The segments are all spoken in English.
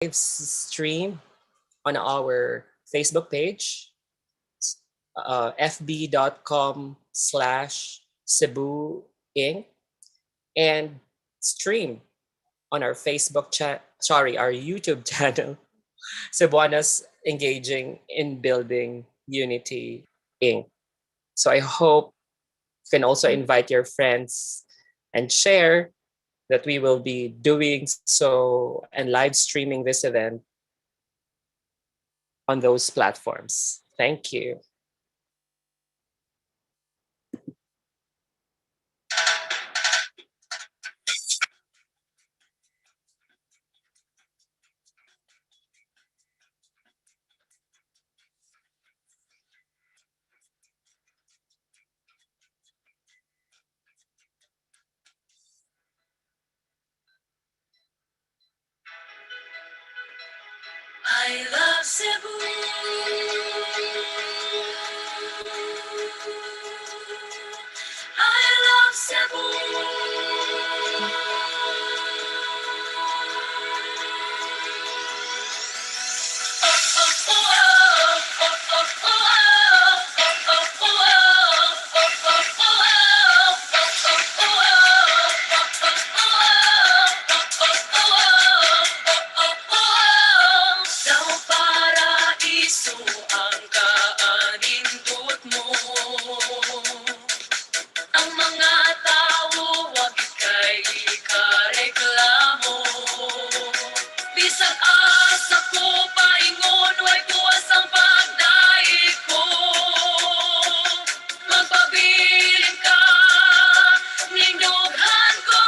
stream on our Facebook page, fb.com/Cebu Inc. and stream on our our YouTube channel, Cebuanas Engaging in Building Unity Inc. So I hope you can also invite your friends and share that we will be doing so and live streaming this event on those platforms. Thank you. I love Cebu. I love Cebu. Daw paraiso ang kaanindot mo. Ang mga tao wag kay ikareklamo. Bisag asa ko paingon way buwas ang pagdaig ko. Magpabilin ka ning dughan ko.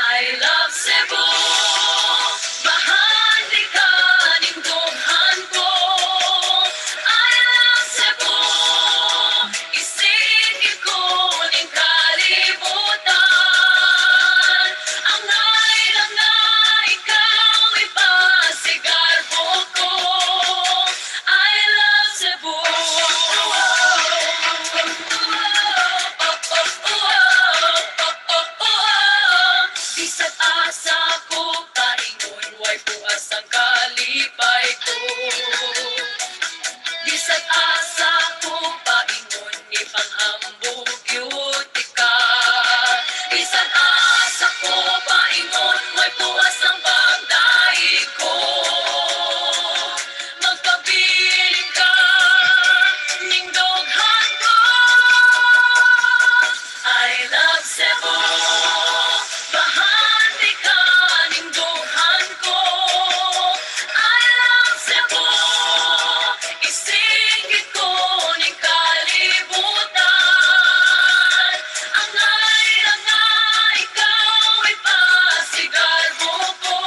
I love Cebu. Bahandi ka ning dughan ko. I love Cebu. Isingit ko ning kalibutan. Ang lang na ikaw ipasigarbo ko. I love Cebu. Bisag asa ko kaingon way buas ang kalipay ko. Bisag asa ko paingon ni panghambog beauty ka. Bisag asa ko paingon way buwas ang pagdaig ko. Magpabilin ka ning dughan ko. I love Cebu. Bahandi ka ning dughan ko. I love Cebu. Isingit ko ning kalibutan. Ang lang na ikaw ipasigarbo ko.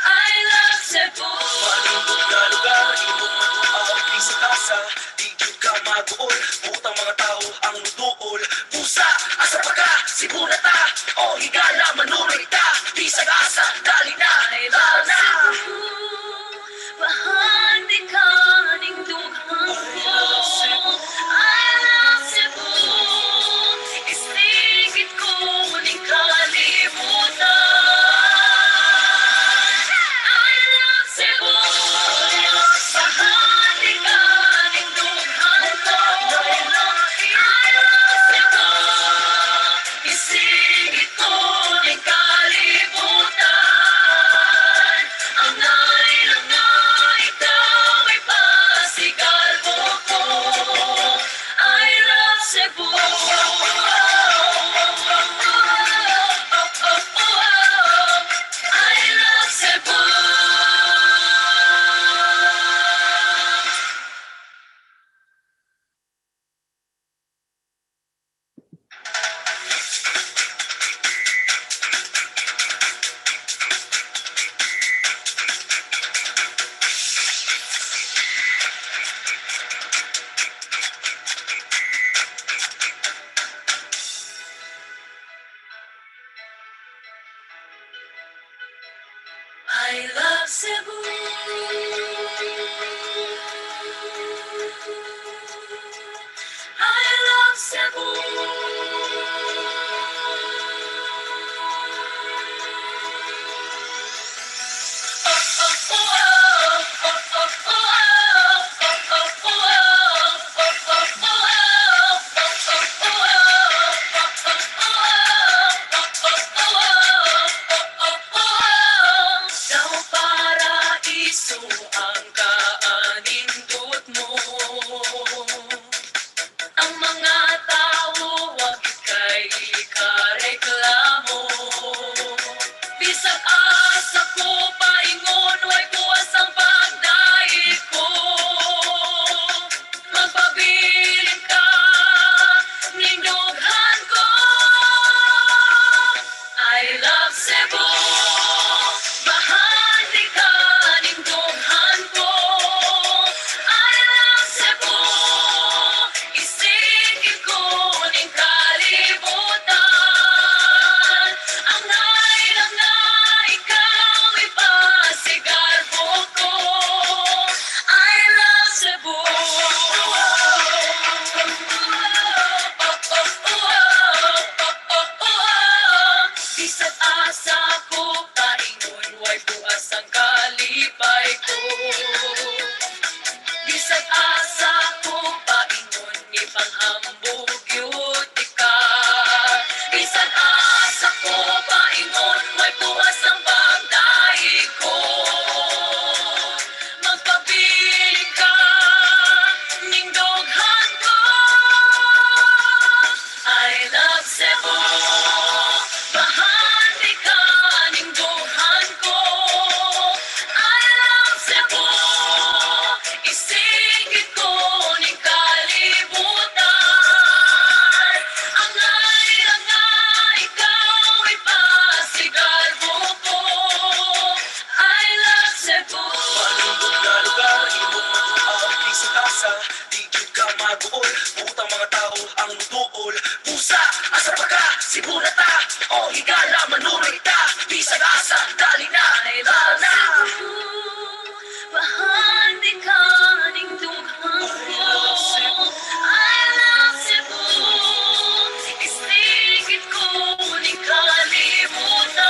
I love Cebu. Malungkot na lugar, imong matuaw di sa tasa. Di gyud ka maguol, butang mga tao ang nuduol. Busa, asa pa ka, Cebu na ta. O higala, manunoy ta. Bisag asa, dali na, I tara love na. Cebu. Bahandi ka ning dughan ko. I love Cebu. Isingit ko ning kalibutan. I love Cebu. Bahandi ka ning dughan ko. I love Cebu. Isingit ko ning kalibutan. Ang lang na ikaw ipasigarbo ko. I love Cebu. I love Cebu. I love Cebu. I love Cebu. Bisag asa ko paingon, way buwas ang pagdaig ko. Magpabilin ka, nindughan ko. I love Cebu, bahagi ka, nindughan ko. I love Cebu, isigit ko ning kalibutan. Ang nailang na ikaw ipasigarbo ko. I love Cebu. Bisag asa ko paingon, way buas ang kalipay ko. Bisag asa ko paingon, ipanghambog yun ka. Bisag asa ko paingon, way buwas ang pagdaig ko. Magpabilin ka, nindughan ko. I love Cebu, bahagi ka, nindughan ko. I love Cebu, isigit ko ning kalibutan. Ang nailang na ikaw ipasigarbo ko. I love Cebu. Malungkot na lugar, imong ang di sa kasa. Di gyud ka maguol, butang mga tao ang nutuol. Pusa, asa pa ka, Cebu na ta. O higala, manuroy ta. Bisag asa, dali na, I dali love na. Cebu, bahagi ka, nindughan ko. I love Cebu, isigit ko ning kalibutan.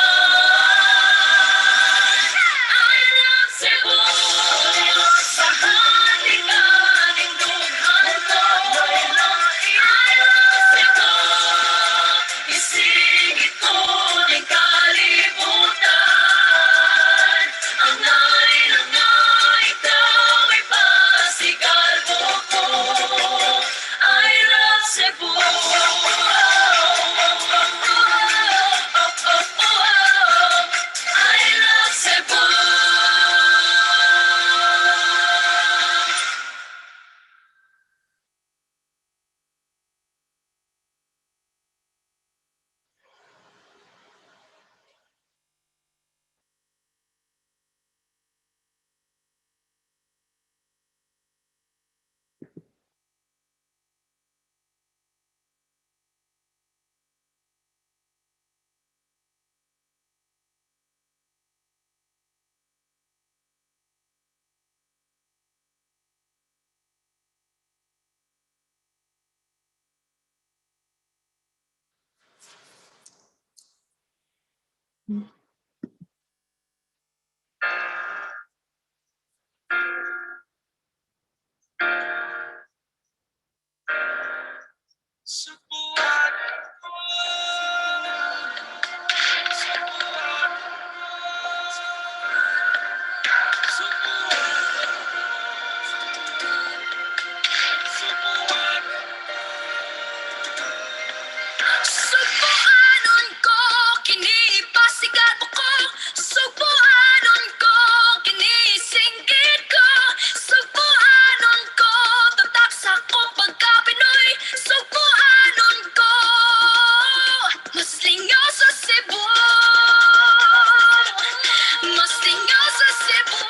I love Cebu, bahagi ka, nindughan ko. I love Cebu, isigit ko ning kalibutan. Ang nailang na ikaw ipasigarbo ko. I love Cebu. I love Cebu. Subuan ko. Subuan ko. Subuan ko. Subuanon ko, kini ipasigarbo ko. Subuanon ko, kini isinggit ko. Subuanon ko, tatak sa kong pagka-Pinoy. Subuanon ko, mas lingaw sa Cebu. Mas lingaw sa Cebu.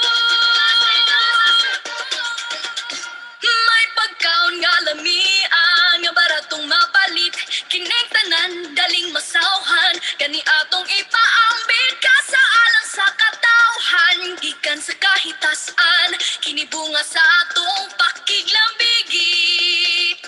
May pagkaon nga lamian, nga baratong mapalit. Kining tanan, daling masawhan. Kani atong ipaambit ka sa alang sa katawhan. Gikan sa kahitasan, kinibunga sa atong pakiglambigit.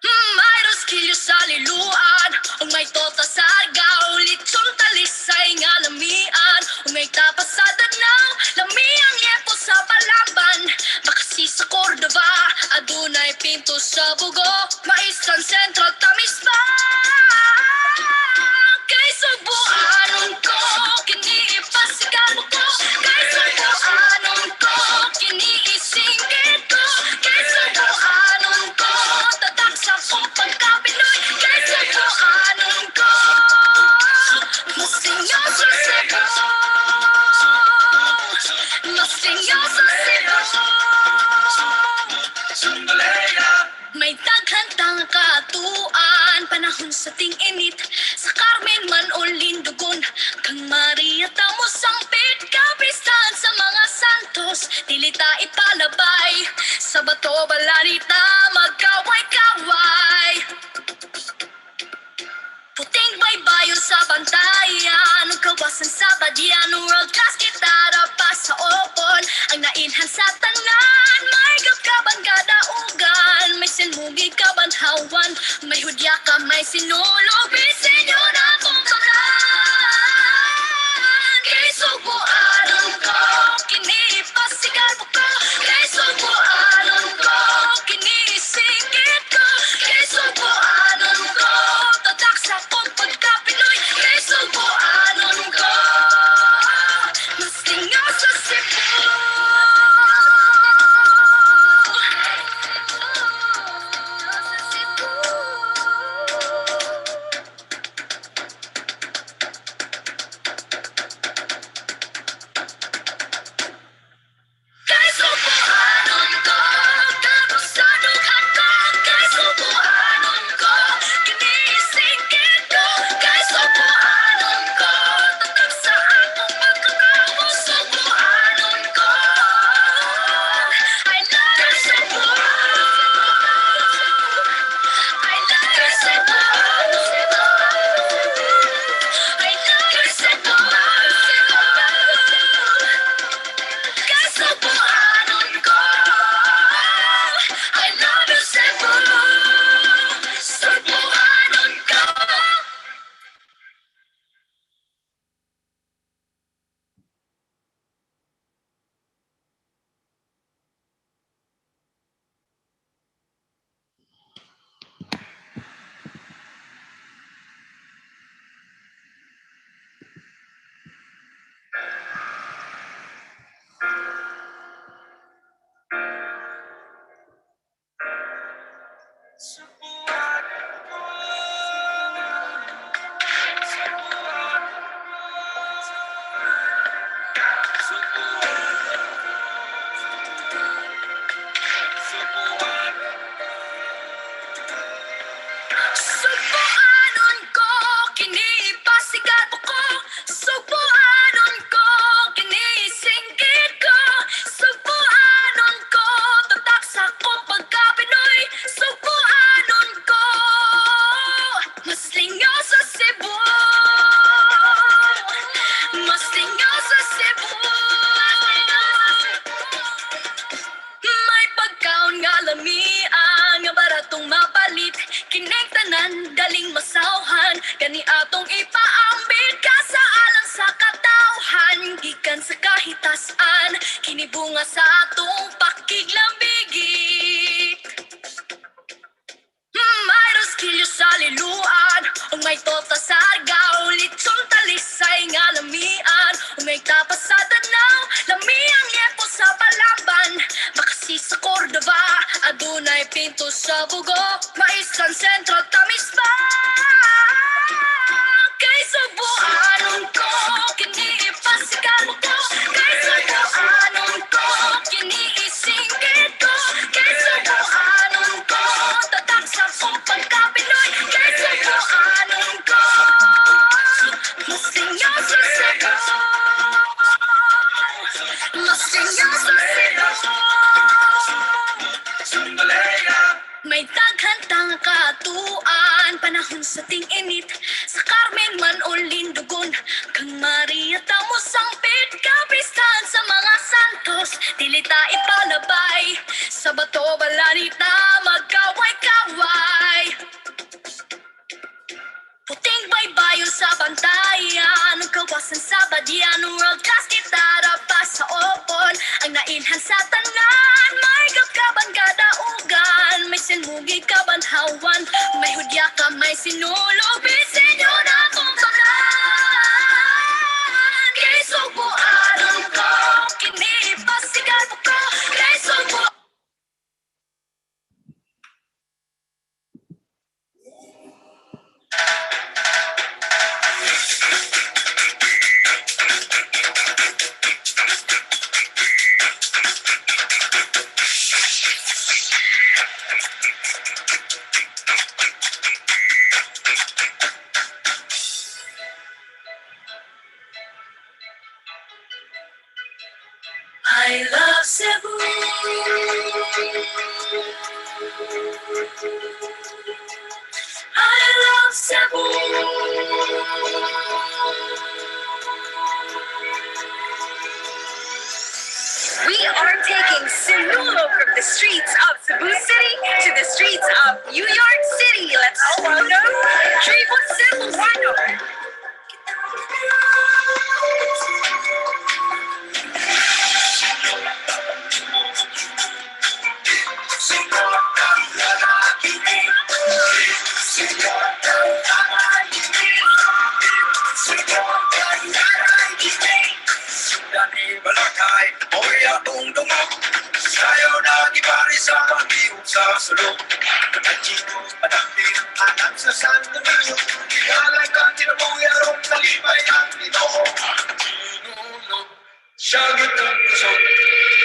May roskilyo sa liluan, ug may tota sa argaw. Litsong talisay nga lamian, ug may tapas sa danaw. Lamiang yepo sa Palaban, makasi sa Cordova. Adunay pinto sa Bugo, Maistan Sentro, tamis pa. Kay subuanon ko, kini ipasigarbo ko. Kay subuanon ko, sa Badiano World Class Gitara pa sa opon. Ang nainhan sa tanan, may gabgaban kadaugan. May sinmugi kabanhawan, may hudya ka, may sinulog. Bisenyo na kong tanan. Kay subuanon ko, kinipasigal mo ko. Kay subuanon ko, kinisikip ko. Kay subuanon ko, tatak sa kong pagka-Pinoy. Kay subuanon ko, mas tingaw sa Cebu. Kay subuanon ko, kabusaduhan ko. Kay subuanon ko, kinisingkit ko. Kay subuanon ko, tatak sa akong pagkatao. Subuanon ko, I love you, Cebu. I love you, Cebu. I love you, Cebu. Kay subuanon ko, I love you, Cebu. Subuanon ko. Subuanon ko, kinipasigal mo ko. Subuanon ko, kinisingkit ko. Subuanon ko, tatak sa kong pagka-Pinoy. Subuanon ko, mas lingaw sa Cebu. Mas lingaw sa Cebu. May pagkaon nga lamian, nga baratong mapalit. Kinektanan, galing masawhan. Gani atong ipaambit ka sa alang sa katawhan. Gikan sa kahitasan, kinibunga sa atong pakiglambigit. May roskilyo sa liluan, ug may tota sa argaw. Litsong talisay nga lamian, ug may tapas sa tanaw. Lamiang yepo sa palaban, makasi sa Cordova. Adunay pinto sa Bugo, maisan sentro tamis pa. Kay subuanon ko, kinipasigal mo ko. Kay subuanon ko, kiniisingkit ko. Kay subuanon ko, tatak sa kong pagka-Pinoy. Kay subuanon ko, mas tingaw sa Cebu. Mas tingaw sa Cebu. May daghan tang katuan, panahon sa ting-init. Sa Carmen man o Lindogon, kang Maria tamo sangpit. Kapistahan sa mga santos, dilita ipalabay. Sa bato balanit na magkaway-kaway. Puting baybayon sa bantayan, kawasan sa Badiano World Class Gitara pa sa opon. Ang nainhan sa tanan, may gabgaban kadaugan. May sinmugi kabanhawan, may hudya ka, may sinulog. Bisenyo na kong tanan. Kay subuanon ko, kinipasigal mo ko. Kay subuanon I love Cebu. I love Cebu. We are taking Sinulo from the streets of Cebu City to the streets of New York City. Let's all welcome Tribo Cebuano. Balakay, mo'y akong dumog. Sayaw na gibari sa pag-iwag sa sulok. At chino, padampin, anak sa Santo Niño. Ilalay ka, tinamoy arong talibay ang Ginoo. Nunod, siya gitong kusog.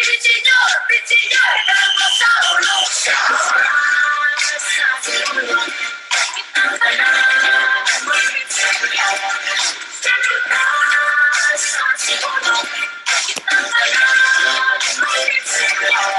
Pichiñor, pichiñor, dalawa sa ulo. Sa ulo. Kitang tanan, may pichiñor. Sa ulo. Kitang tanan, may pichiñor.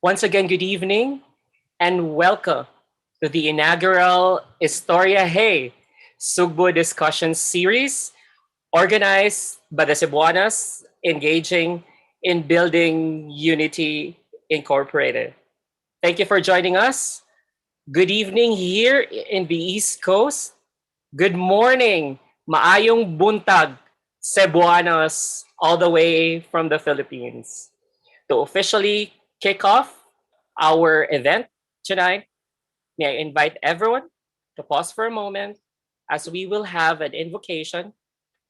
Once again, good evening and welcome to the inaugural ESTORYA-HEY SUGBO discussion series organized by the Cebuanas engaging in building unity incorporated. Thank you for joining us. Good evening here in the East Coast. Good morning, maayong buntag, Cebuanos, all the way from the Philippines. To officially kick off our event tonight, may I invite everyone to pause for a moment as we will have an invocation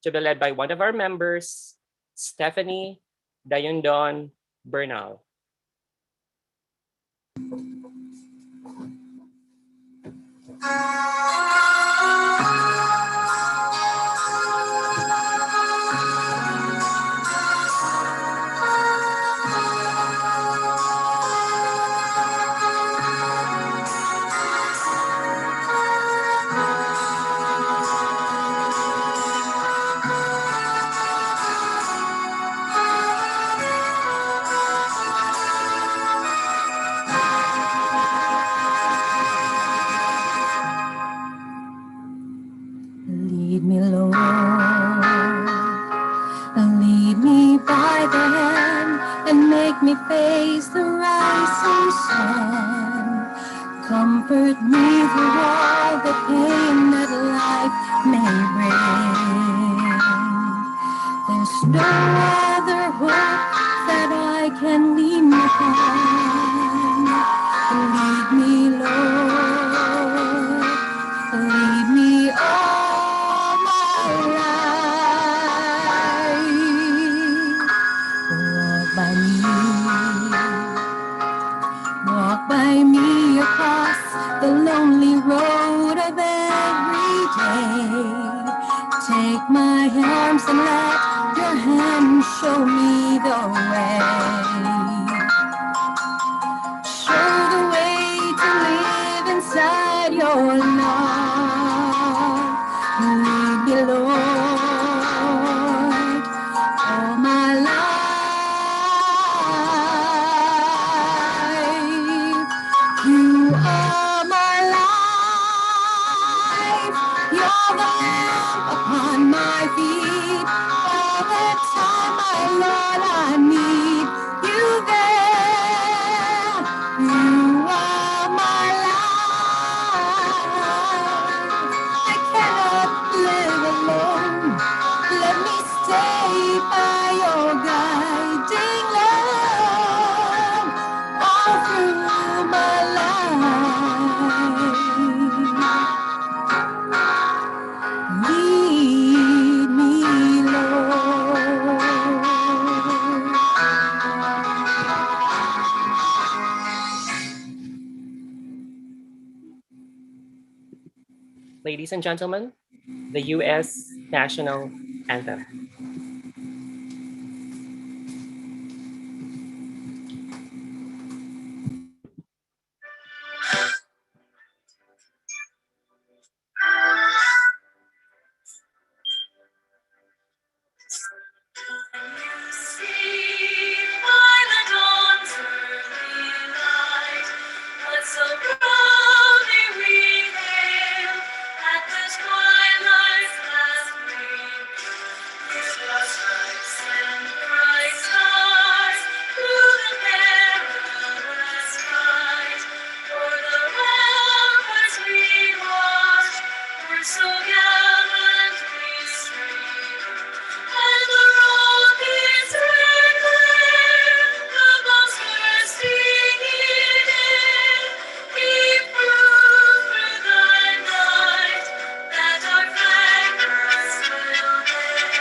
to be led by one of our members, Stephanie Dayundon Bernal. Lead me, Lord, lead me by the hand and make me face the rising sun. Comfort me through all the pain that life may bring. There's no other hope that I can lean upon. Lead me, Lord, lead me all my life. Walk by me across the lonely road of every day. Take my arms and let your hand show me the way. Show the way to live inside your love. Lead me, Lord, all my life. You are my life. You're the lamp upon my feet. All the time, my Lord, I need you there. You are my life. I cannot live alone. Let me stay by your guiding love all through my life. Lead me, Lord. Ladies and gentlemen, the U.S. National Anthem. See by the dawn's early light, what so proudly we hail at the twilight's last gleam. His last stripes and bright stars through the perilous fight. For the ramparts we watched were so gallantly streamed. And the rocket's red glare, the bombs bursting in air, gave proof through the night that our flag was still there.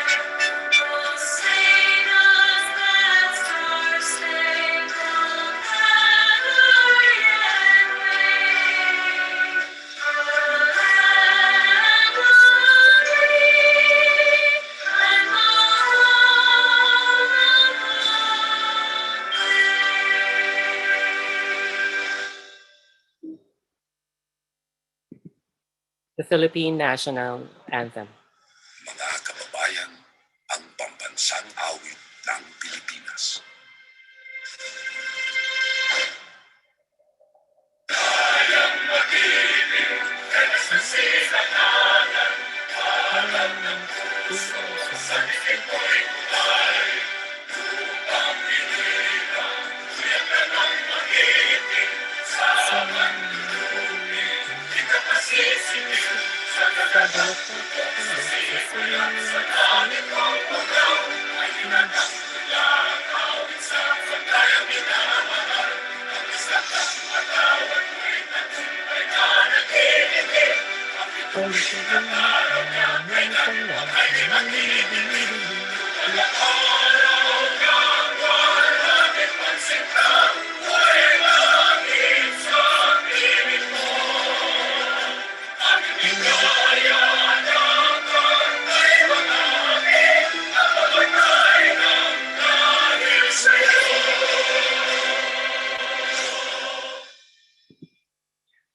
Oh, say does that star-spangled banner yet wave? The land of free and the home The Philippine National Anthem. Mga kababayan, ang pambansang awit ng Pilipinas.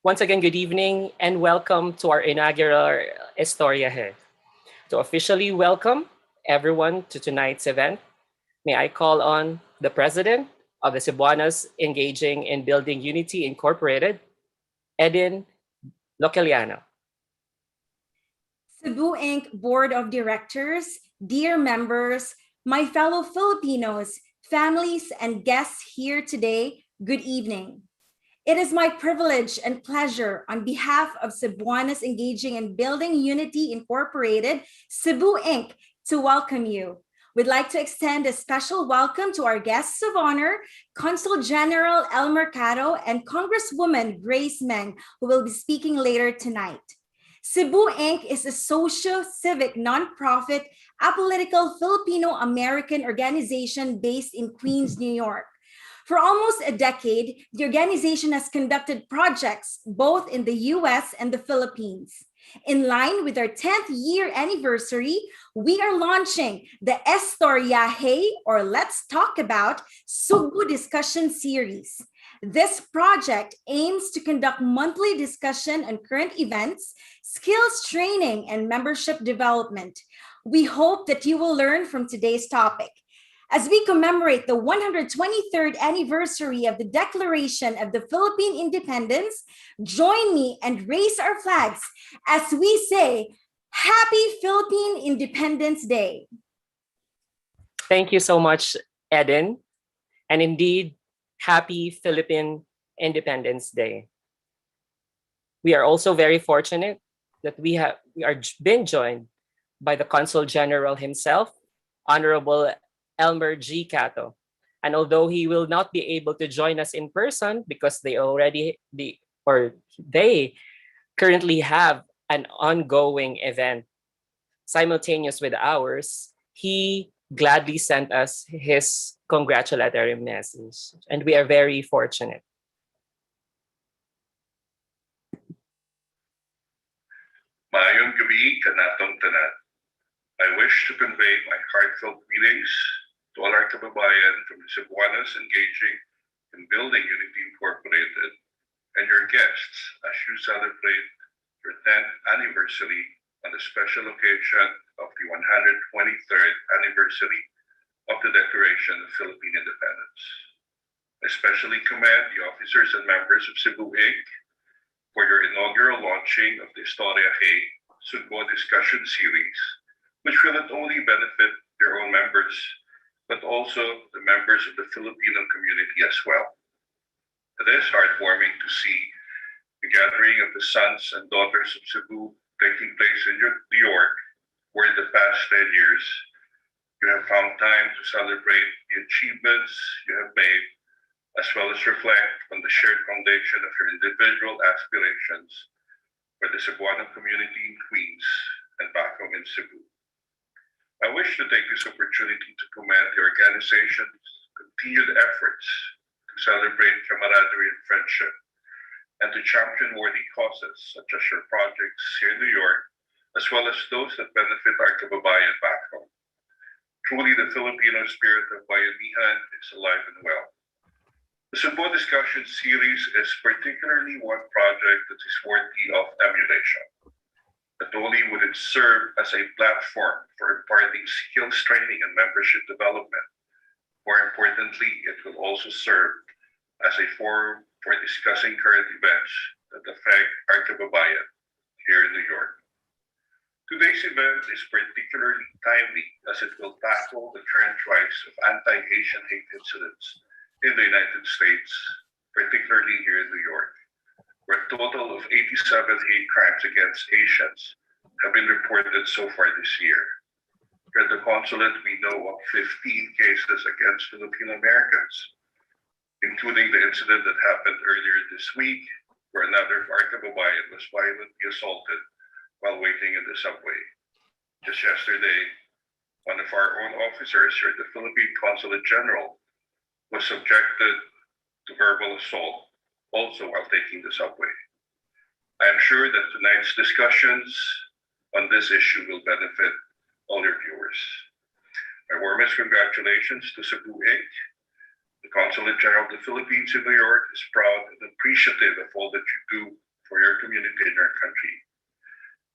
Once again, good evening and welcome to our inaugural ESTORYA-HEY. To officially welcome everyone to tonight's event, may I call on the President of the Cebuanos Engaging in Building Unity Incorporated, Edin Localiano. C.E.B.U Inc. Board of Directors, dear members, my fellow Filipinos, families, and guests here today, good evening. It is my privilege and pleasure on behalf of Cebuanos Engaging and Building Unity Incorporated, C.E.B.U Inc., to welcome you. We'd like to extend a special welcome to our guests of honor, Consul General El Mercado and Congresswoman Grace Meng, who will be speaking later tonight. C.E.B.U Inc. is a socio-civic nonprofit apolitical Filipino-American organization based in Queens, New York. For almost a decade, the organization has conducted projects both in the US and the Philippines. In line with our 10th year anniversary, we are launching the ESTORYA-HEY, or Let's Talk About, SUGBO discussion series. This project aims to conduct monthly discussion on current events, skills training, and membership development. We hope that you will learn from today's topic. As we commemorate the 123rd anniversary of the Declaration of the Philippine Independence, join me and raise our flags as we say, Happy Philippine Independence Day. Thank you so much, Eden. And indeed, happy Philippine Independence Day. We are also very fortunate that we are being joined by the Consul General himself, Honorable Elmer G. Cato. And although he will not be able to join us in person because they currently have an ongoing event simultaneous with ours, he gladly sent us his congratulatory message. And we are very fortunate. Maayong gabi kanatong tanan. I wish to convey my heartfelt greetings to all our kababayan from the Cebuanos Engaging and Building Unity Incorporated and your guests as you celebrate your 10th anniversary on the special occasion of the 123rd anniversary of the Declaration of Philippine Independence. I especially commend the officers and members of C.E.B.U Inc. for your inaugural launching of the ESTORYA-HEY SUGBO discussion series, which will not only benefit your own members, but also the members of the Filipino community as well. It is heartwarming to see the gathering of the sons and daughters of Cebu taking place in New York, where in the past 10 years, you have found time to celebrate the achievements you have made, as well as reflect on the shared foundation of your individual aspirations for the Cebuano community in Queens and back home in Cebu. I wish to take this opportunity to commend the organization's continued efforts to celebrate camaraderie and friendship, and to champion worthy causes such as your projects here in New York, as well as those that benefit our kababayan back home. Truly, the Filipino spirit of bayanihan is alive and well. The SUGBO discussion series is particularly one project that is worthy of emulation. Not only would it serve as a platform for imparting skills training and membership development, more importantly, it will also serve as a forum for discussing current events that affect our kababayan here in New York. Today's event is particularly timely as it will tackle the current rise of anti-Asian hate incidents in the United States, particularly here in New York, where a total of 87 hate crimes against Asians have been reported so far this year. At the consulate, we know of 15 cases against Filipino Americans, including the incident that happened earlier this week, where another of our kababayan was violently assaulted while waiting in the subway. Just yesterday, one of our own officers here at the Philippine Consulate General was subjected to verbal assault also while taking the subway. I am sure that tonight's discussions on this issue will benefit all your viewers. My warmest congratulations to C.E.B.U Inc. The Consulate General of the Philippines in New York is proud and appreciative of all that you do for your community and your country.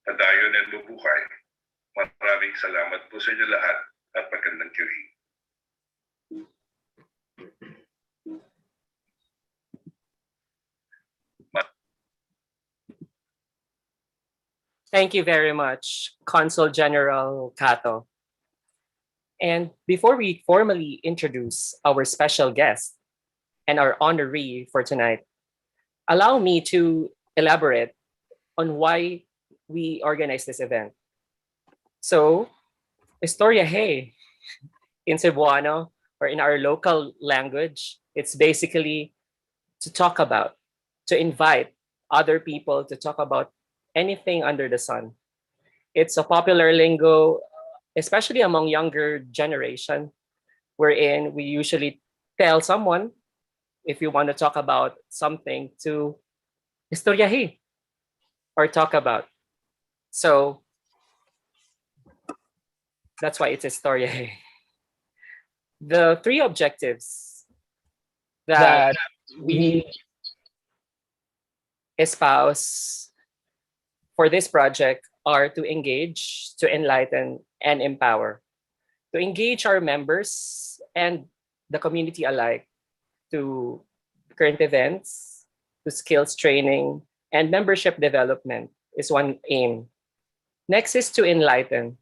Padayon and mabuhay. Maraming salamat po sa inyo lahat at magandang gabi. Thank you very much, Consul General Cato. And before we formally introduce our special guest and our honoree for tonight, allow me to elaborate on why we organize this event. So, ESTORYA-HEY in Cebuano, or in our local language, it's basically to talk about, to invite other people to talk about anything under the sun. It's a popular lingo, especially among younger generation, wherein we usually tell someone if you want to talk about something to istoryahin or talk about. So that's why it's istoryahin. The three objectives that That we we espouse for this project are to engage, to enlighten, and empower. To engage our members and the community alike to current events, to skills training, and membership development is one aim. Next is to enlighten,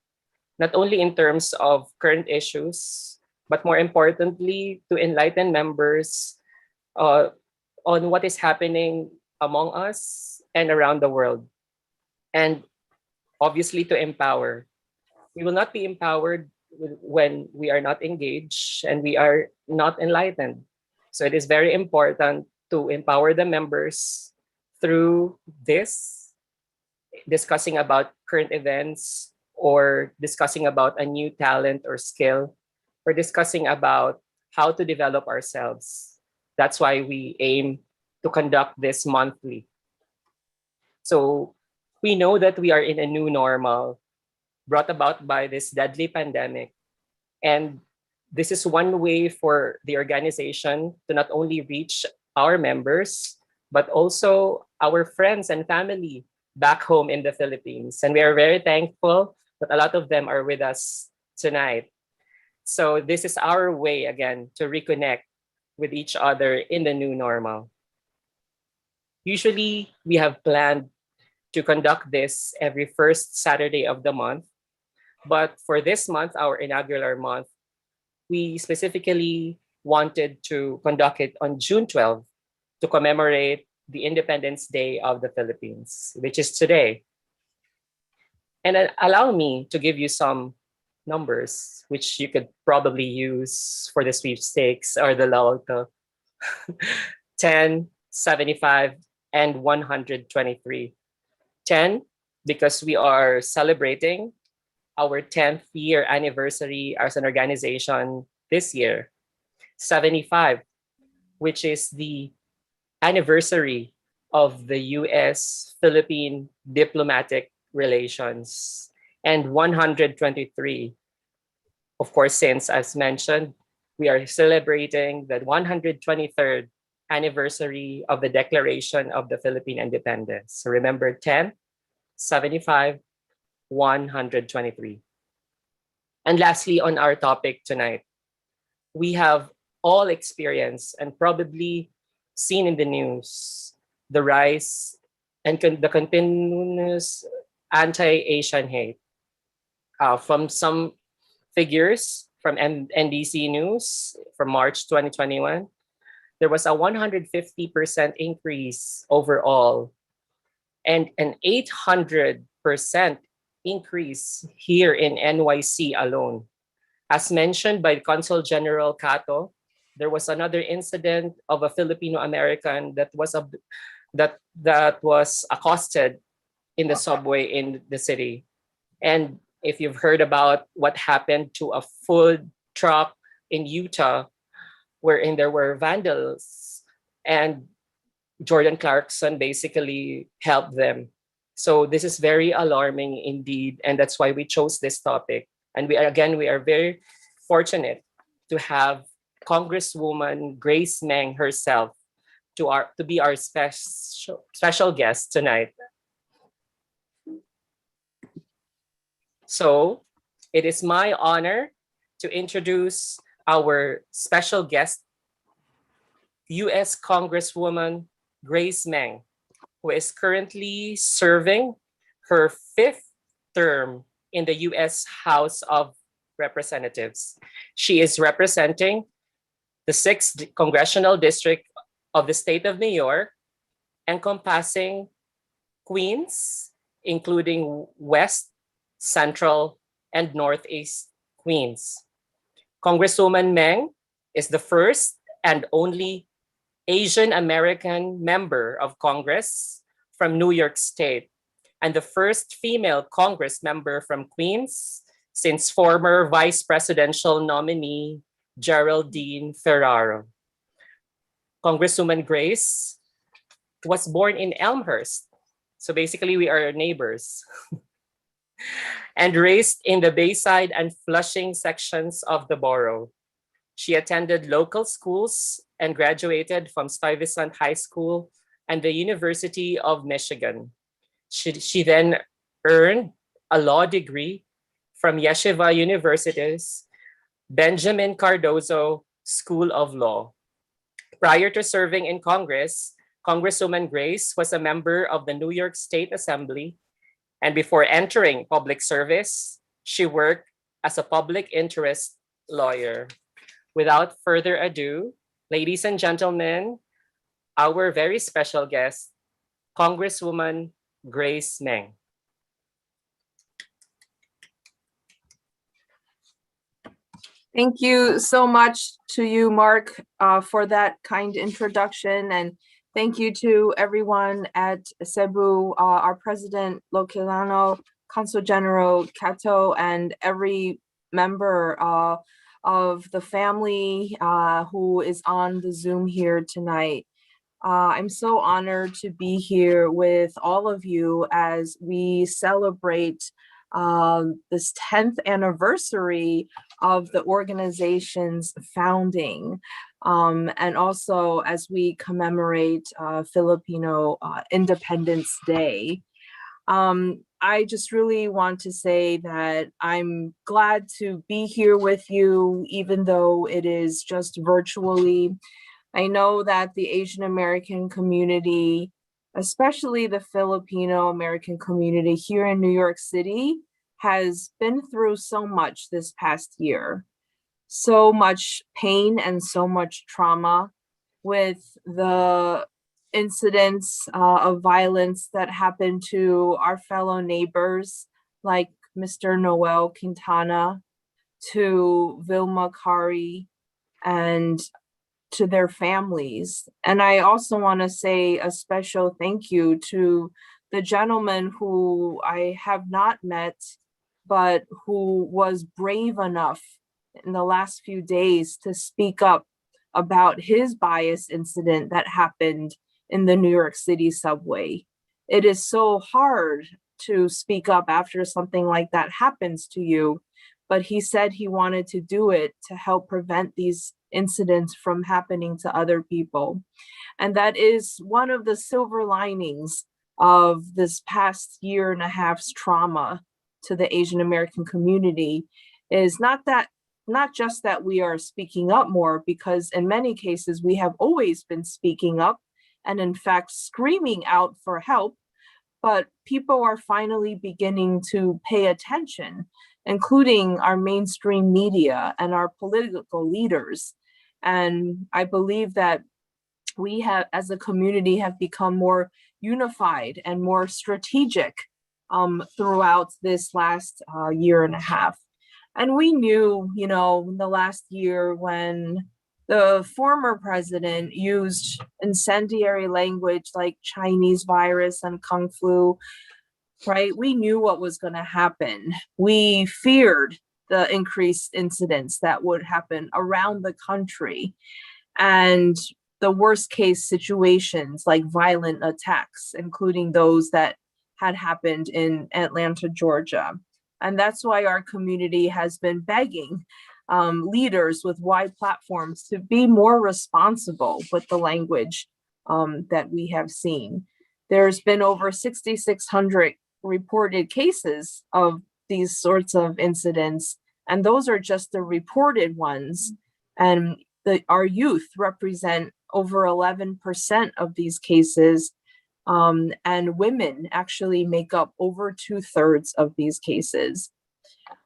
not only in terms of current issues, but more importantly, to enlighten members uh, on what is happening among us and around the world. And obviously, to empower. We will not be empowered when we are not engaged and we are not enlightened. So it is very important to empower the members through this, discussing about current events or discussing about a new talent or skill or discussing about how to develop ourselves. That's why we aim to conduct this monthly. So we know that we are in a new normal brought about by this deadly pandemic. And this is one way for the organization to not only reach our members, but also our friends and family back home in the Philippines. And we are very thankful that a lot of them are with us tonight. So this is our way, again, to reconnect with each other in the new normal. Usually, we have planned to conduct this every first Saturday of the month. But for this month, our inaugural month, we specifically wanted to conduct it on June 12th to commemorate the Independence Day of the Philippines, which is today. And allow me to give you some numbers, which you could probably use for the sweepstakes or the Lotto. 10, 75, and 123. 10, because we are celebrating our 10th year anniversary as an organization this year. 75, which is the anniversary of the US Philippine diplomatic relations. And 123, of course, since as mentioned, we are celebrating the 123rd anniversary of the Declaration of the Philippine Independence. So remember 10, 75, 123. And lastly, on our topic tonight, we have all experienced and probably seen in the news the rise and the continuous anti-Asian hate from some figures from NDC News from March 2021. There was a 150% increase overall and an 800% increase here in NYC alone. As mentioned by Consul General Cato, there was another incident of a Filipino American that was accosted in the subway in the city. And if you've heard about what happened to a food truck in Utah, wherein there were vandals and Jordan Clarkson basically helped them. So this is very alarming indeed, and that's why we chose this topic. And we are very fortunate to have Congresswoman Grace Meng herself to be our special guest tonight. So it is my honor to introduce our special guest, U.S. Congresswoman Grace Meng, who is currently serving her fifth term in the U.S. House of Representatives. She is representing the 6th Congressional District of the state of New York, encompassing Queens, including West, Central, and Northeast Queens. Congresswoman Meng is the first and only Asian American member of Congress from New York State, and the first female Congress member from Queens since former vice presidential nominee Geraldine Ferraro. Congresswoman Grace was born in Elmhurst, so basically we are neighbors, and raised in the Bayside and Flushing sections of the borough. She attended local schools and graduated from Stuyvesant High School and the University of Michigan. She then earned a law degree from Yeshiva University's Benjamin Cardozo School of Law. Prior to serving in Congress, Congresswoman Grace was a member of the New York State Assembly, and before entering public service, she worked as a public interest lawyer. Without further ado, ladies and gentlemen, our very special guest, Congresswoman Grace Meng. Thank you so much to you, Mark, for that kind introduction. And thank you to everyone at C.E.B.U, our President Lokelano, Consul General Cato, and every member of the family who is on the Zoom here tonight. I'm so honored to be here with all of you as we celebrate this 10th anniversary of the organization's founding, and also as we commemorate Filipino Independence Day. I just really want to say that I'm glad to be here with you, even though it is just virtually. I know that the Asian American community, especially the Filipino American community here in New York City, has been through so much this past year. So much pain and so much trauma with the incidents of violence that happened to our fellow neighbors, like Mr. Noel Quintana, to Vilma Kari, and to their families. And I also want to say a special thank you to the gentleman who I have not met, but who was brave enough in the last few days to speak up about his bias incident that happened in the New York City subway. It is so hard to speak up after something like that happens to you, but he said he wanted to do it to help prevent these incidents from happening to other people. And that is one of the silver linings of this past year and a half's trauma to the Asian American community, is not just that we are speaking up more, because in many cases we have always been speaking up and in fact screaming out for help, but people are finally beginning to pay attention, including our mainstream media and our political leaders. And I believe that we have, as a community, have become more unified and more strategic throughout this last year and a half. And we knew, in the last year, when the former president used incendiary language like Chinese virus and Kung flu, right? We knew what was going to happen. We feared the increased incidents that would happen around the country, and the worst case situations like violent attacks, including those that had happened in Atlanta, Georgia. And that's why our community has been begging leaders with wide platforms to be more responsible with the language that we have seen. There's been over 6,600 reported cases of these sorts of incidents, and those are just the reported ones. And our youth represent over 11% of these cases, And women actually make up over 2/3 of these cases.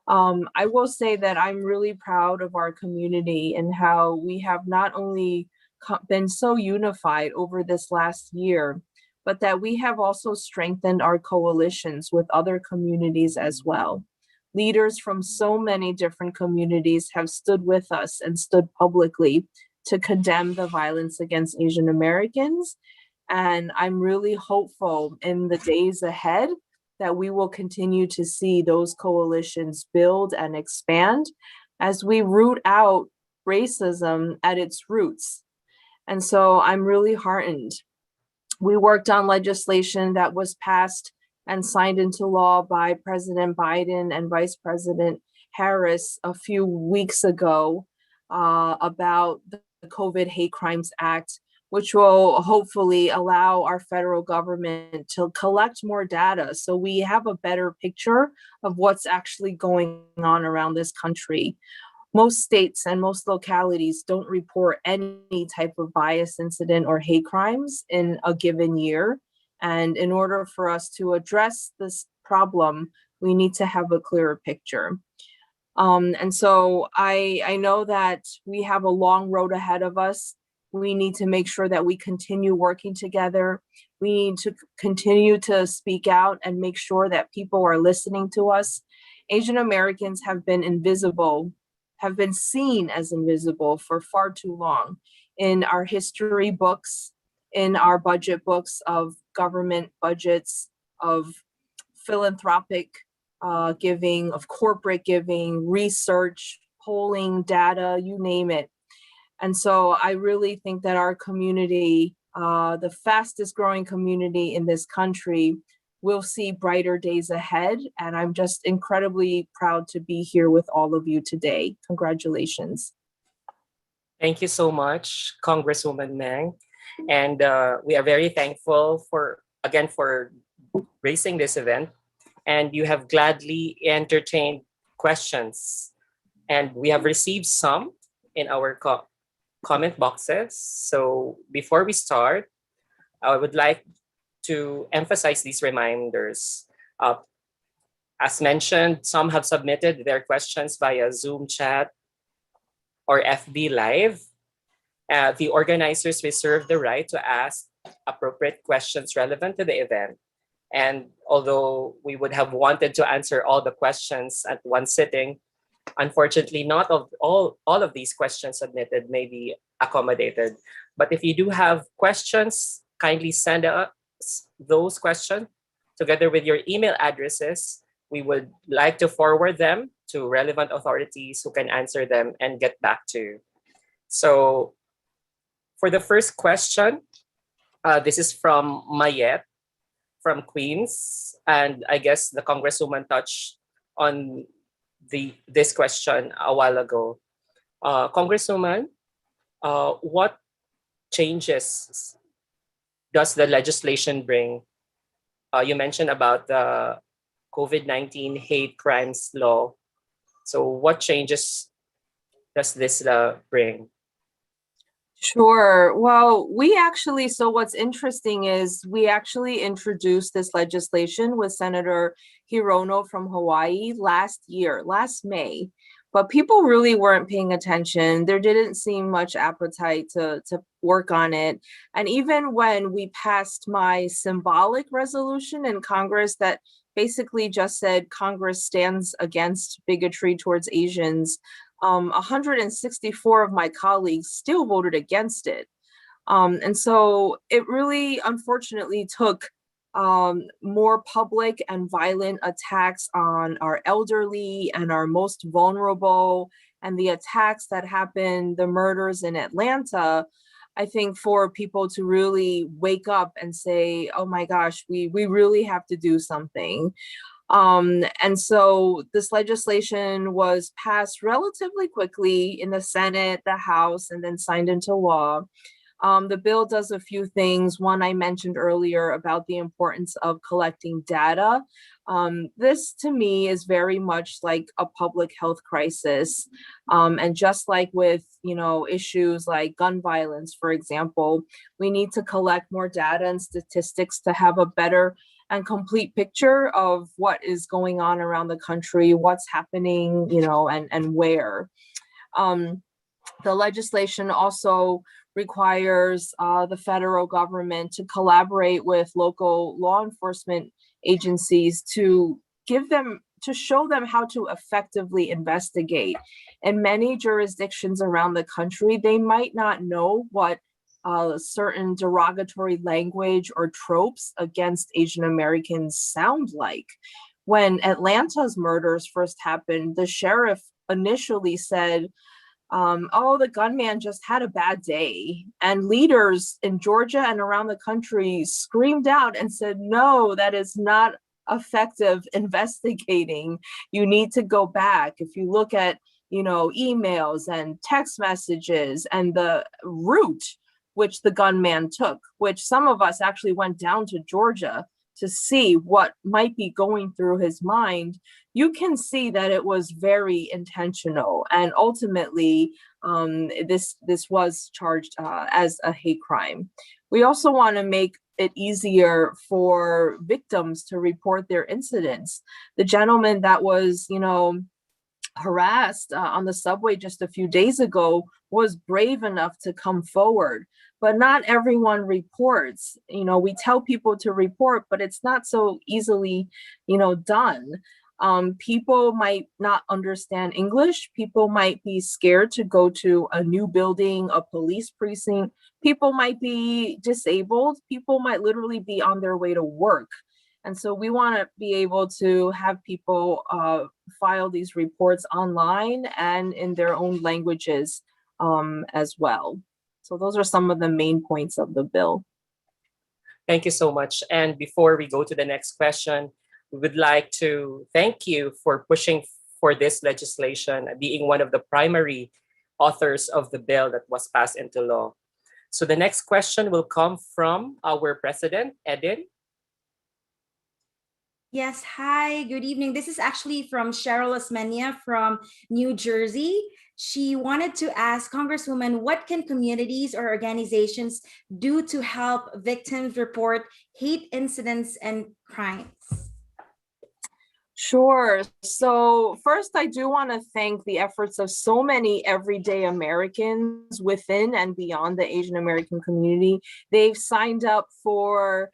I will say that I'm really proud of our community and how we have not only been so unified over this last year, but that we have also strengthened our coalitions with other communities as well. Leaders from so many different communities have stood with us and stood publicly to condemn the violence against Asian Americans. And I'm really hopeful in the days ahead that we will continue to see those coalitions build and expand as we root out racism at its roots. And so I'm really heartened. We worked on legislation that was passed and signed into law by President Biden and Vice President Harris a few weeks ago about the COVID Hate Crimes Act, which will hopefully allow our federal government to collect more data so we have a better picture of what's actually going on around this country. Most states and most localities don't report any type of bias incident or hate crimes in a given year. And in order for us to address this problem, we need to have a clearer picture. And so I know that we have a long road ahead of us. We need to make sure that we continue working together. We need to continue to speak out and make sure that people are listening to us. Asian Americans have been invisible, have been seen as invisible for far too long in our history books, in our budget books of government budgets, of philanthropic giving, of corporate giving, research, polling, data, you name it. And so I really think that our community, the fastest growing community in this country, will see brighter days ahead. And I'm just incredibly proud to be here with all of you today. Congratulations. Thank you so much, Congresswoman Meng. And we are very thankful for raising this event. And you have gladly entertained questions. And we have received some in our comment boxes. So before we start, I would like to emphasize these reminders. As mentioned, some have submitted their questions via Zoom chat or FB Live. The organizers reserve the right to ask appropriate questions relevant to the event. And although we would have wanted to answer all the questions at one sitting, unfortunately, not all of these questions submitted may be accommodated. But if you do have questions, kindly send us those questions together with your email addresses. We would like to forward them to relevant authorities who can answer them and get back to you. So for the first question, this is from Mayet from Queens. And I guess the Congresswoman touched on this question a while ago. Congresswoman, what changes does the legislation bring? You mentioned about the COVID-19 hate crimes law. So what changes does this bring? Sure. Well, so what's interesting is we actually introduced this legislation with Senator Hirono from Hawaii last May, but people really weren't paying attention. There didn't seem much appetite to work on it. And even when we passed my symbolic resolution in Congress that basically just said Congress stands against bigotry towards Asians, 164 of my colleagues still voted against it. And so it really, unfortunately, took more public and violent attacks on our elderly and our most vulnerable, and the attacks that happened, the murders in Atlanta, I think, for people to really wake up and say, oh my gosh, we really have to do something. And so this legislation was passed relatively quickly in the Senate, the House, and then signed into law. The bill does a few things. One, I mentioned earlier about the importance of collecting data. This to me is very much like a public health crisis. And just like with, issues like gun violence, for example, we need to collect more data and statistics to have a better and complete picture of what is going on around the country, what's happening, and where. The legislation also requires the federal government to collaborate with local law enforcement agencies to show them how to effectively investigate. In many jurisdictions around the country, they might not know what certain derogatory language or tropes against Asian Americans sound like. When Atlanta's murders first happened, the sheriff initially said, oh, the gunman just had a bad day. And leaders in Georgia and around the country screamed out and said, no, that is not effective investigating. You need to go back. If you look at, emails and text messages and the route which the gunman took, which some of us actually went down to Georgia to see what might be going through his mind, you can see that it was very intentional. And ultimately, this was charged as a hate crime. We also want to make it easier for victims to report their incidents. The gentleman that was, harassed on the subway just a few days ago was brave enough to come forward. But not everyone reports. We tell people to report, but it's not so easily, done. People might not understand English. People might be scared to go to a new building, a police precinct. People might be disabled. People might literally be on their way to work. And so we want to be able to have people file these reports online and in their own languages as well. So those are some of the main points of the bill. Thank you so much. And before we go to the next question, we would like to thank you for pushing for this legislation, being one of the primary authors of the bill that was passed into law. So the next question will come from our president, Eden. Yes, hi, good evening. This is actually from Cheryl Osmenia from New Jersey. She wanted to ask Congresswoman, what can communities or organizations do to help victims report hate incidents and crimes? Sure. So first, I do want to thank the efforts of so many everyday Americans within and beyond the Asian American community. They've signed up for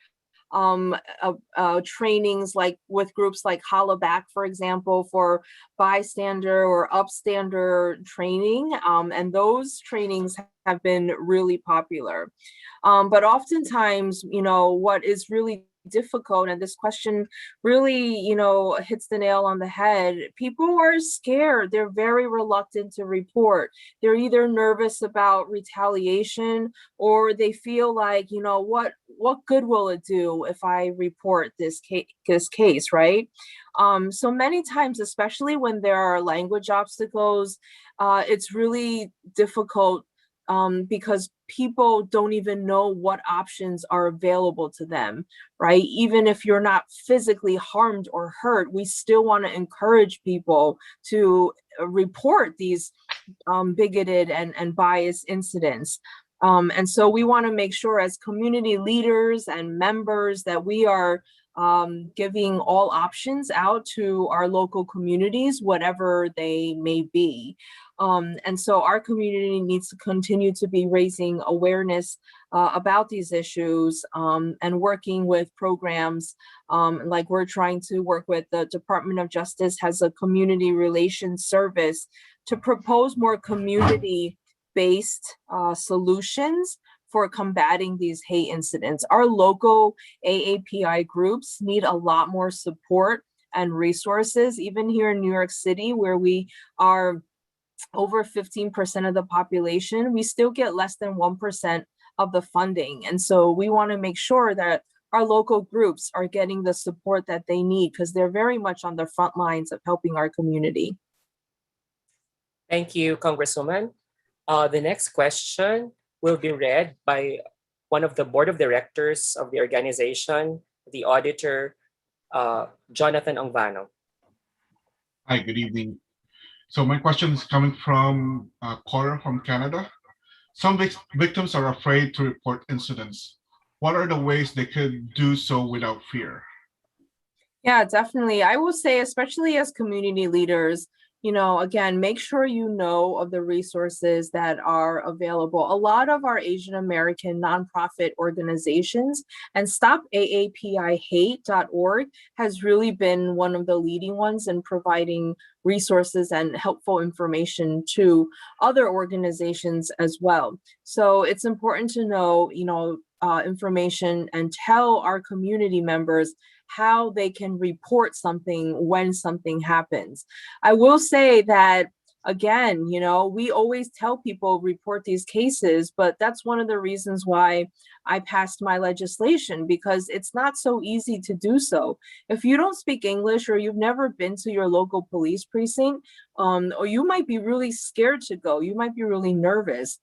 trainings like with groups like Holla Back, for example, for bystander or upstander training. And those trainings have been really popular. But oftentimes, what is really difficult, and this question really, hits the nail on the head. People are scared. They're very reluctant to report. They're either nervous about retaliation or they feel like, what good will it do if I report this case, right? So many times, especially when there are language obstacles, it's really difficult because people don't even know what options are available to them, right? Even if you're not physically harmed or hurt, we still want to encourage people to report these bigoted and biased incidents. And so we want to make sure as community leaders and members that we are giving all options out to our local communities, whatever they may be. And so our community needs to continue to be raising awareness about these issues and working with programs like we're trying to work with the Department of Justice has a community relations service to propose more community-based solutions for combating these hate incidents. Our local AAPI groups need a lot more support and resources, even here in New York City, where we are over 15% of the population, we still get less than 1% of the funding. And so we want to make sure that our local groups are getting the support that they need because they're very much on the front lines of helping our community. Thank you, Congresswoman. The next question will be read by one of the board of directors of the organization, the auditor, Jonathan Ongvano. Hi, good evening. So my question is coming from Cora from Canada. Some victims are afraid to report incidents. What are the ways they could do so without fear? Yeah, definitely. I will say, especially as community leaders, again, make sure you know of the resources that are available. A lot of our Asian American nonprofit organizations and StopAAPIHate.org has really been one of the leading ones in providing resources and helpful information to other organizations as well. So it's important to know, information and tell our community members how they can report something when something happens. I will say that, again, we always tell people report these cases, but that's one of the reasons why I passed my legislation, because it's not so easy to do so. If you don't speak English or you've never been to your local police precinct, or you might be really scared to go, you might be really nervous.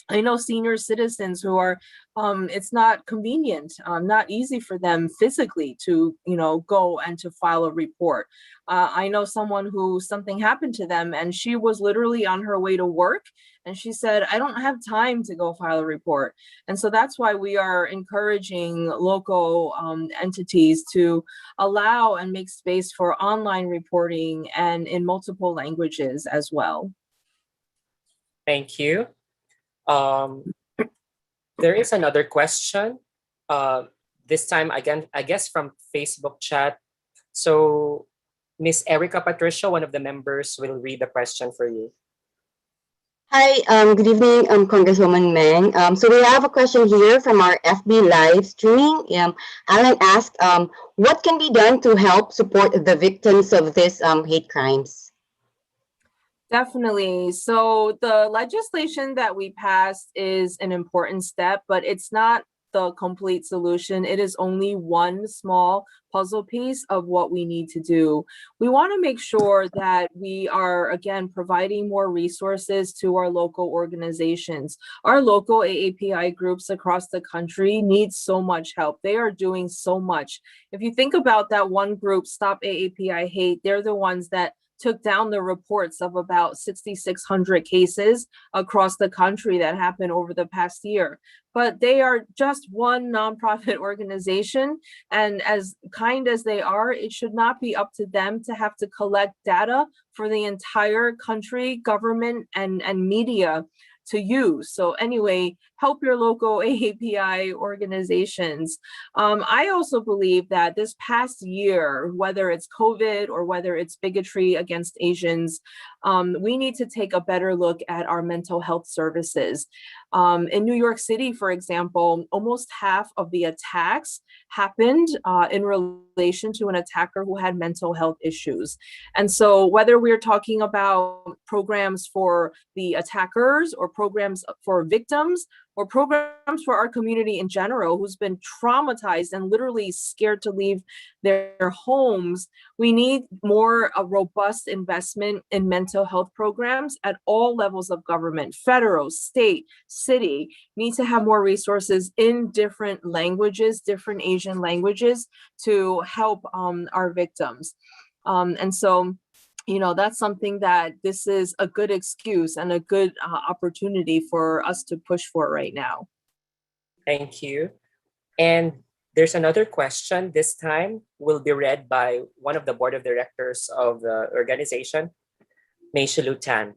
I know senior citizens who are, it's not convenient, not easy for them physically to, go and to file a report. I know someone who something happened to them and she was literally on her way to work and she said, I don't have time to go file a report. And so that's why we are encouraging local entities to allow and make space for online reporting and in multiple languages as well. Thank you. There is another question. This time again, I guess from Facebook chat. So Miss Erica Patricia, one of the members, will read the question for you. Hi, good evening, Congresswoman Meng. So we have a question here from our FB live streaming. Alan asked, what can be done to help support the victims of this hate crimes? Definitely. So the legislation that we passed is an important step, but it's not the complete solution. It is only one small puzzle piece of what we need to do. We want to make sure that we are, again, providing more resources to our local organizations. Our local AAPI groups across the country need so much help. They are doing so much. If you think about that one group, Stop AAPI Hate, they're the ones that took down the reports of about 6,600 cases across the country that happened over the past year. But they are just one nonprofit organization. And as kind as they are, it should not be up to them to have to collect data for the entire country, government, and media to use. So anyway, help your local AAPI organizations. I also believe that this past year, whether it's COVID or whether it's bigotry against Asians, we need to take a better look at our mental health services. In New York City, for example, almost half of the attacks happened in relation to an attacker who had mental health issues. And so whether we're talking about programs for the attackers or programs for victims or programs for our community in general who's been traumatized and literally scared to leave their homes, we need more a robust investment in mental health programs at all levels of government, federal, state, city, need to have more resources in different languages, different Asian languages to help our victims. And so, that's something that this is a good excuse and a good opportunity for us to push for right now. Thank you. And there's another question. This time will be read by one of the board of directors of the organization, Mei Shilu Tan.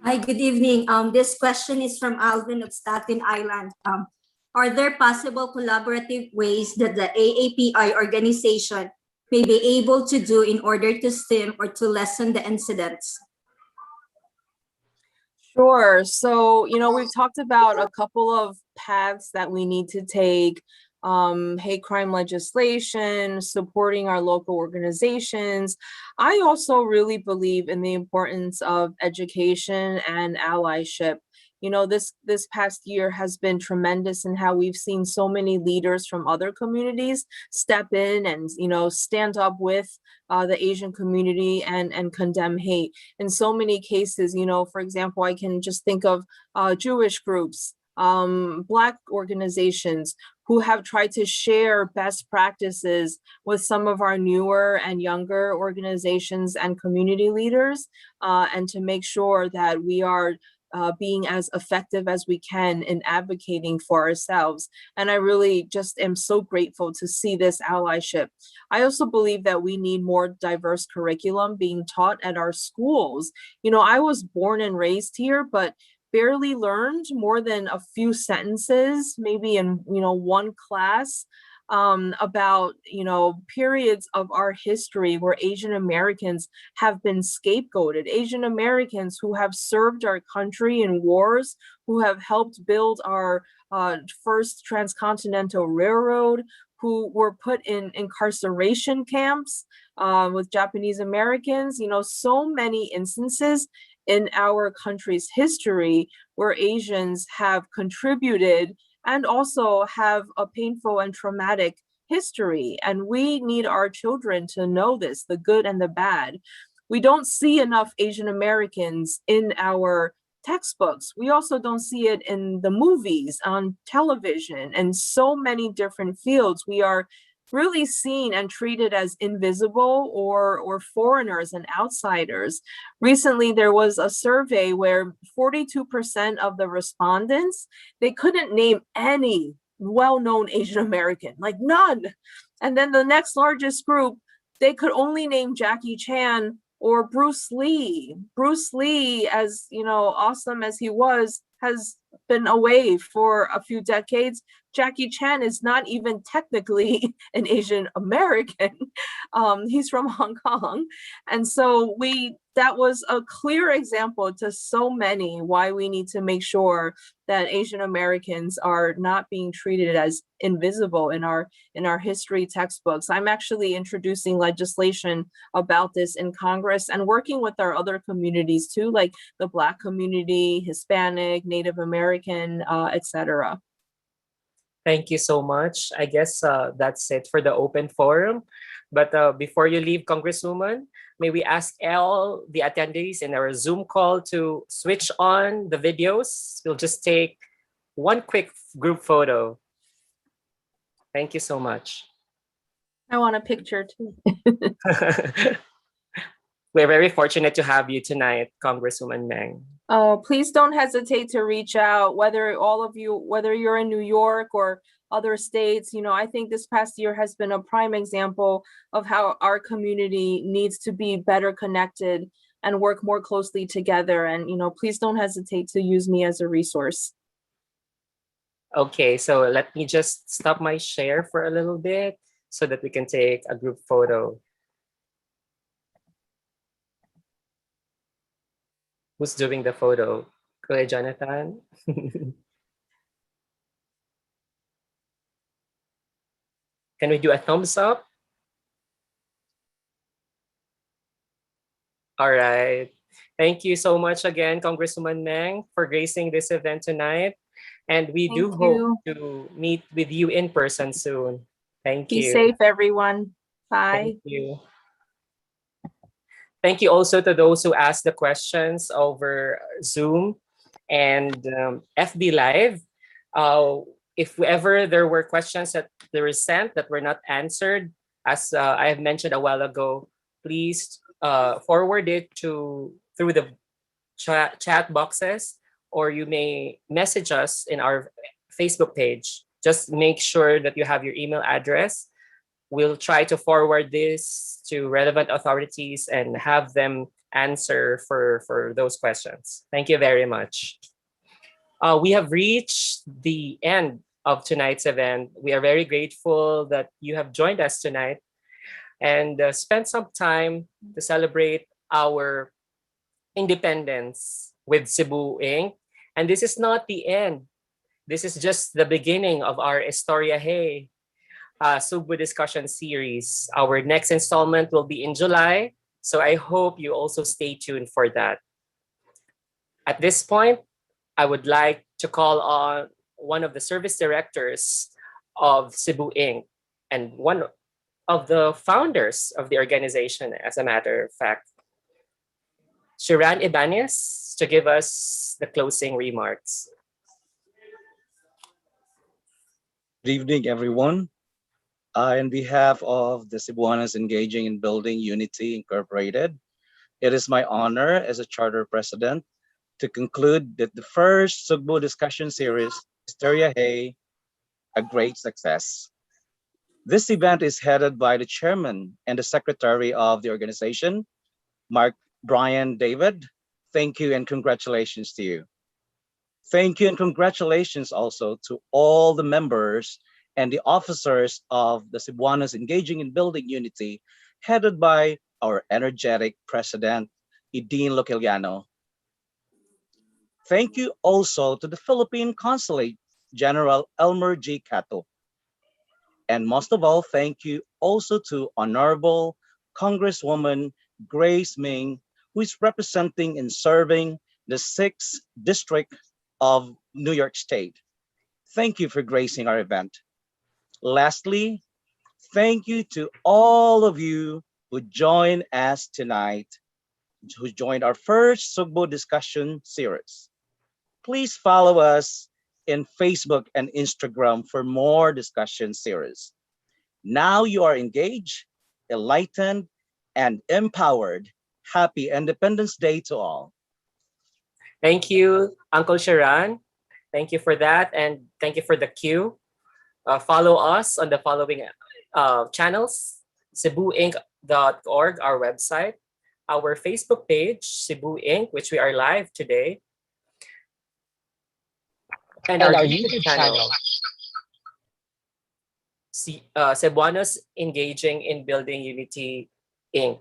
Hi, good evening. This question is from Alvin of Staten Island. Are there possible collaborative ways that the AAPI organization may be able to do in order to stem or to lessen the incidents? Sure. So, we've talked about a couple of paths that we need to take. Hate crime legislation, supporting our local organizations. I also really believe in the importance of education and allyship. This past year has been tremendous in how we've seen so many leaders from other communities step in and, stand up with the Asian community and condemn hate. In so many cases, for example, I can just think of Jewish groups, Black organizations who have tried to share best practices with some of our newer and younger organizations and community leaders, and to make sure that we are being as effective as we can in advocating for ourselves. And I really just am so grateful to see this allyship. I also believe that we need more diverse curriculum being taught at our schools. You know, I was born and raised here, but barely learned more than a few sentences, maybe in, one class, about, periods of our history where Asian Americans have been scapegoated, Asian Americans who have served our country in wars, who have helped build our first transcontinental railroad, who were put in incarceration camps with Japanese Americans, so many instances in our country's history where Asians have contributed and also have a painful and traumatic history. And we need our children to know this, the good and the bad. We don't see enough Asian Americans in our textbooks. We also don't see it in the movies, on television, and so many different fields. We are really seen and treated as invisible or foreigners and outsiders. Recently, there was a survey where 42% of the respondents, they couldn't name any well-known Asian American, like none. And then the next largest group, they could only name Jackie Chan or Bruce Lee. Bruce Lee, as awesome as he was, has been away for a few decades. Jackie Chan is not even technically an Asian American. He's from Hong Kong. And so that was a clear example to so many why we need to make sure that Asian Americans are not being treated as invisible in our history textbooks. I'm actually introducing legislation about this in Congress and working with our other communities too, like the Black community, Hispanic, Native American, etc. Thank you so much. I guess that's it for the open forum. But before you leave, Congresswoman, may we ask all the attendees in our Zoom call to switch on the videos? We'll just take one quick group photo. Thank you so much. I want a picture too. We're very fortunate to have you tonight, Congresswoman Meng. Oh, please don't hesitate to reach out, whether you're in New York or other states. I think this past year has been a prime example of how our community needs to be better connected and work more closely together. And, please don't hesitate to use me as a resource. Okay, so let me just stop my share for a little bit so that we can take a group photo. Who's doing the photo? Kuya Jonathan? Can we do a thumbs up? All right. Thank you so much again, Congresswoman Meng, for gracing this event tonight. And we do hope to meet with you in person soon. Thank you. Be safe, everyone. Bye. Thank you. Thank you also to those who asked the questions over Zoom and FB Live. If ever there were questions that were sent that were not answered, as I have mentioned a while ago, please forward it through the chat boxes, or you may message us in our Facebook page. Just make sure that you have your email address. We'll try to forward this to relevant authorities and have them answer for those questions. Thank you very much. We have reached the end of tonight's event. We are very grateful that you have joined us tonight and spent some time to celebrate our independence with Cebu Inc. And this is not the end. This is just the beginning of our ESTORYA-HEY SUGBO discussion series. Our next installment will be in July, so I hope you also stay tuned for that. At this point, I would like to call on one of the service directors of Cebu Inc. and one of the founders of the organization, as a matter of fact, Shiran Ibanez, to give us the closing remarks. Good evening, everyone. On behalf of the Cebuanos Engaging in Building Unity Incorporated, it is my honor as a charter president to conclude that the first SUGBO discussion series, ESTORYA-HEY, a great success. This event is headed by the chairman and the secretary of the organization, Mark Brian David. Thank you and congratulations to you. Thank you and congratulations also to all the members and the officers of the Cebuanos Engaging in Building Unity, headed by our energetic president, Idine Loquiliano. Thank you also to the Philippine Consulate General Elmer G. Cato. And most of all, thank you also to Honorable Congresswoman Grace Meng, who is representing and serving the 6th District of New York State. Thank you for gracing our event. Lastly, thank you to all of you who joined us tonight, who joined our first SUGBO discussion series. Please follow us in Facebook and Instagram for more discussion series. Now you are engaged, enlightened, and empowered. Happy Independence Day to all. Thank you, Uncle Sharon. Thank you for that, and thank you for the cue. Follow us on the following channels: cebuinc.org, our website, our Facebook page, Cebu Inc., which we are live today, and our YouTube channel, Cebuanos Engaging in Building Unity Inc.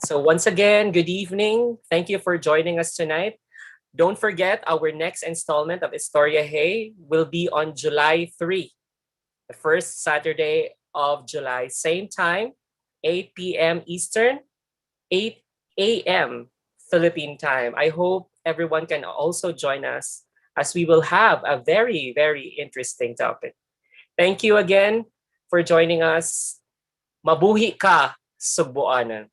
So once again, good evening. Thank you for joining us tonight. Don't forget, our next installment of ESTORYA-HEY will be on July 3, the first Saturday of July, same time, 8 p.m. Eastern, 8 a.m. Philippine time. I hope everyone can also join us, as we will have a very, very interesting topic. Thank you again for joining us. Mabuhi ka, Sugboanan.